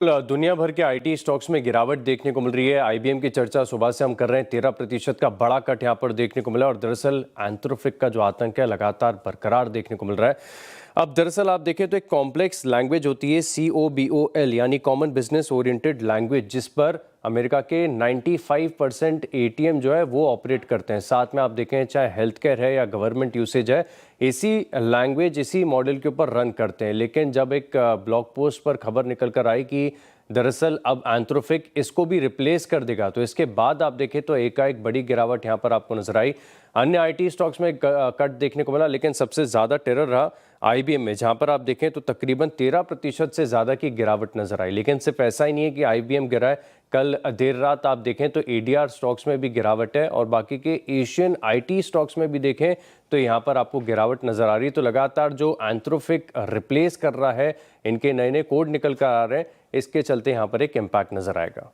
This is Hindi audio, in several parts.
दुनिया भर के आईटी स्टॉक्स में गिरावट देखने को मिल रही है। आईबीएम की चर्चा सुबह से हम कर रहे हैं। 13% का बड़ा कट यहां पर देखने को मिला और दरअसल एंथ्रोपिक का जो आतंक है लगातार बरकरार देखने को मिल रहा है। अब दरअसल आप देखें तो एक कॉम्प्लेक्स लैंग्वेज होती है COBOL यानी कॉमन बिजनेस ओरिएंटेड लैंग्वेज, जिस पर अमेरिका के 95% एटीएम जो है वो ऑपरेट करते हैं। साथ में आप देखें चाहे हेल्थ केयर है या गवर्नमेंट यूसेज है, इसी लैंग्वेज इसी मॉडल के ऊपर रन करते हैं। लेकिन जब एक ब्लॉग पोस्ट पर खबर निकल कर आई कि दरअसल अब एंथ्रोपिक इसको भी रिप्लेस कर देगा, तो इसके बाद आप देखें तो एकाएक बड़ी गिरावट यहां पर आपको नजर आई। अन्य आईटी स्टॉक्स में कट देखने को मिला, लेकिन सबसे ज़्यादा टेरर रहा आईबीएम में, जहां पर आप देखें तो तकरीबन 13% से ज़्यादा की गिरावट नजर आई। लेकिन सिर्फ ऐसा ही नहीं है कि आईबीएम गिरा है, कल देर रात आप देखें तो एडीआर स्टॉक्स में भी गिरावट है और बाकी के एशियन आईटी स्टॉक्स में भी देखें तो यहाँ पर आपको गिरावट नजर आ रही है। तो लगातार जो एंथ्रोपिक रिप्लेस कर रहा है, इनके नए नए कोड निकल कर आ रहे हैं, इसके चलते यहाँ पर एक इम्पैक्ट नजर आएगा।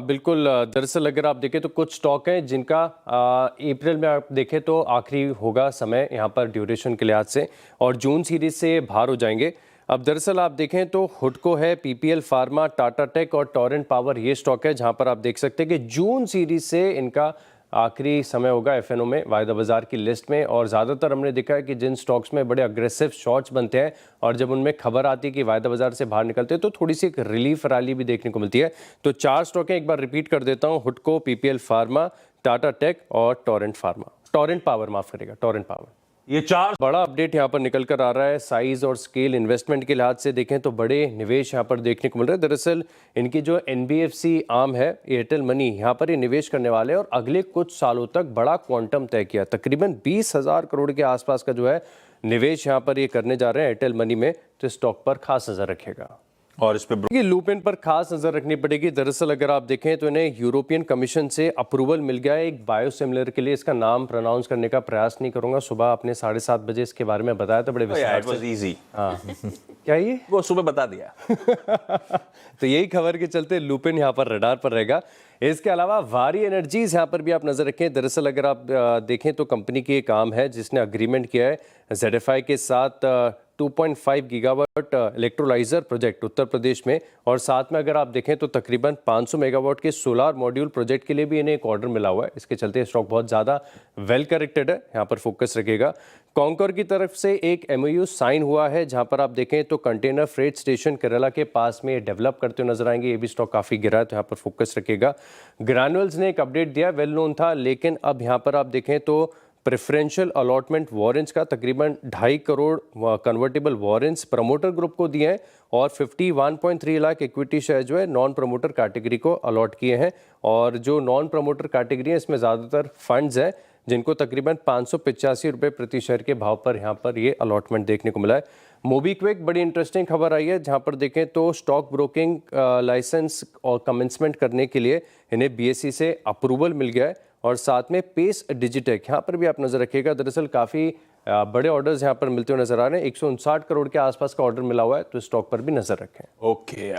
बिल्कुल, दरअसल अगर आप देखें तो कुछ स्टॉक हैं जिनका अप्रैल में आप देखें तो आखिरी होगा समय यहाँ पर ड्यूरेशन के लिहाज से, और जून सीरीज से बाहर हो जाएंगे। अब दरअसल आप देखें तो हुडको है, पीपीएल फार्मा, टाटा टेक और टोरेंट पावर, ये स्टॉक है जहां पर आप देख सकते हैं कि जून सीरीज से इनका आखिरी समय होगा एफएनओ में, वायदा बाजार की लिस्ट में। और ज़्यादातर हमने देखा है कि जिन स्टॉक्स में बड़े अग्रेसिव शॉर्ट्स बनते हैं और जब उनमें खबर आती है कि वायदा बाजार से बाहर निकलते हैं तो थोड़ी सी एक रिलीफ रैली भी देखने को मिलती है। तो 4 स्टॉकें एक बार रिपीट कर देता हूँ: हुडको, पीपीएल फार्मा, टाटा टेक और टोरेंट पावर, माफ करेगा, टोरेंट पावर। ये 4 बड़ा अपडेट यहाँ पर निकल कर आ रहा है। साइज और स्केल इन्वेस्टमेंट के लिहाज से देखें तो बड़े निवेश यहाँ पर देखने को मिल रहे हैं। दरअसल इनकी जो NBFC आर्म है, एयरटेल मनी, यहाँ पर ये निवेश करने वाले हैं और अगले कुछ सालों तक बड़ा क्वांटम तय किया। तकरीबन 20,000 करोड़ के आसपास का जो है निवेश यहाँ पर ये करने जा रहे हैं एयरटेल मनी में। तो स्टॉक पर खास नजर रखेगा और इस पे लूपिन पर खास नजर रखनी पड़ेगी। दरअसल अगर आप देखें तो इन्हें यूरोपियन कमीशन से अप्रूवल मिल गया है एक बायोसिमिलर के लिए। इसका नाम प्रोनाउंस करने का प्रयास नहीं करूंगा। सुबह आपने 7:30 बजे इसके बारे में बताया था बड़े विस्तार से। हाँ क्या ये वो सुबह बता दिया। तो यही खबर के चलते लूपिन यहाँ पर रडार पर रहेगा। इसके अलावा वारी एनर्जीज यहाँ पर भी आप नजर रखें। दरअसल अगर आप देखें तो कंपनी की एक काम है जिसने अग्रीमेंट किया है ZFI के साथ 2.5 gigawatt electrolyser project Uttar Pradesh में, और साथ में अगर आप देखें तो तकरीबन 500 मेगावाट के सोलार मॉड्यूल प्रोजेक्ट के लिए भी इन्हें एक ऑर्डर मिला हुआ है। इसके चलते स्टॉक बहुत ज़्यादा वेल करेक्टेड है, यहाँ पर फोकस रखेगा। कॉन्कर की तरफ से एक MOU साइन हुआ है जहाँ पर आप देखें तो कंटेनर फ्रेट स्टेशन केरला के पास में डेवलप करते हुए नजर आएंगे। ये भी स्टॉक काफ़ी गिरा है तो यहाँ पर फोकस रखेगा। ग्रैनुअल्स ने एक अपडेट दिया, वेल नोन था, लेकिन अब यहाँ पर आप देखें तो प्रेफरेंशियल अलॉटमेंट वारंट्स का तकरीबन 2.5 crore convertible warrants promoter group को दिए हैं और 51.3 लाख इक्विटी शेयर जो है नॉन प्रमोटर कैटेगरी को अलॉट किए हैं। और जो नॉन प्रमोटर कैटेगरी है इसमें ज़्यादातर फंड्स हैं जिनको तकरीबन 585 रुपये प्रति शेयर के भाव पर यहाँ पर ये अलॉटमेंट देखने को मिला है। मोबीक्विक बड़ी इंटरेस्टिंग खबर आई है जहाँ पर देखें तो स्टॉक ब्रोकिंग लाइसेंस और कमेंसमेंट करने के लिए इन्हें BSE से अप्रूवल मिल गया है। और साथ में पेस डिजिटेक, यहाँ पर भी आप नजर रखिएगा। दरअसल काफ़ी बड़े ऑर्डर्स यहाँ पर मिलते हुए नजर आ रहे हैं। 159 करोड़ के आसपास का ऑर्डर मिला हुआ है, तो स्टॉक पर भी नजर रखें। ओके।